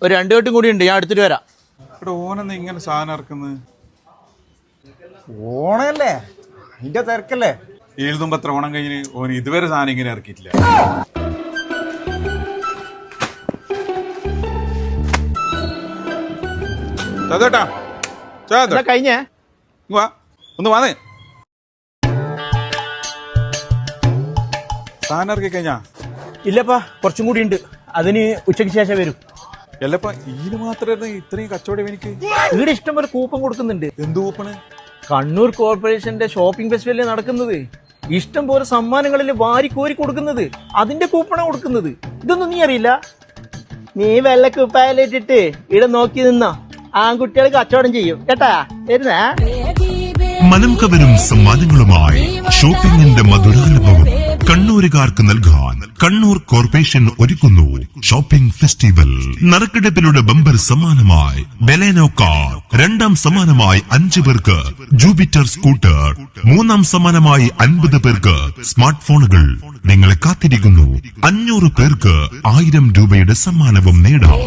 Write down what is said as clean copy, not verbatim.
ഒരു 2 കെട്ടും കൂടി ഉണ്ട്, ഞാൻ എടുത്തിട്ട് വരാം. ഇവിടെ ഓനെന്ന് ഇങ്ങനെ സാധനം ഇറക്കുന്നത്? ഓണല്ലേ, അതിന്റെ തിരക്കല്ലേ. എഴുതുമ്പോ എത്ര ഓണം കഴിഞ്ഞ് ഓന് ഇതുവരെ സാധനം ഇങ്ങനെ ഇറക്കിയിട്ടില്ല. കഴിഞ്ഞേ ഒന്ന് വന്നേ. സാധനം ഇറക്കി കഴിഞ്ഞാ? ഇല്ലപ്പാ, കുറച്ചും കൂടി ഉണ്ട്. അതിന് ഉച്ചയ്ക്ക് ശേഷം വരും. അല്ലപ്പ ഇതിന് മാത്രമായിരുന്നു ഇത്രയും കച്ചവടം എനിക്ക്? ഇവിടെ ഇഷ്ടം പോലെ കൂപ്പൺ കൊടുക്കുന്നുണ്ട്. എന്ത് കൂപ്പണ്? കണ്ണൂർ കോർപ്പറേഷന്റെ ഷോപ്പിംഗ് ഫെസ്റ്റിവലിൽ നടക്കുന്നത്. ഇഷ്ടം പോലെ സമ്മാനങ്ങളിൽ വാരിക്കോരി കൊടുക്കുന്നത്, അതിന്റെ കൂപ്പണാണ് കൊടുക്കുന്നത്. ഇതൊന്നും നീ അറിയില്ല? നീ വെള്ള കുപ്പായിലിട്ടിട്ട് ഇവിടെ നോക്കി നിന്നോ, ആൺകുട്ടികൾ കച്ചവടം ചെയ്യും കേട്ടാ. വരുന്നേ. മനം കവരും സമ്മാനങ്ങളുമായി ഷോപ്പിംഗിന്റെ മധുരാനുഭവം കണ്ണൂരുകാർക്ക് നൽകാൻ കണ്ണൂർ കോർപ്പറേഷൻ ഒരുക്കുന്നു ഷോപ്പിംഗ് ഫെസ്റ്റിവൽ. നറുക്കെടുപ്പിലൂടെ ബമ്പർ സമ്മാനമായി ബലേനോ കാർ, 2ാം സമ്മാനമായി 5 പേർക്ക് ജൂപിറ്റർ സ്കൂട്ടർ, 3ാം സമ്മാനമായി 50 പേർക്ക് സ്മാർട്ട് ഫോണുകൾ നിങ്ങളെ കാത്തിരിക്കുന്നു. 500 പേർക്ക് 1000 രൂപയുടെ സമ്മാനവും നേടാം.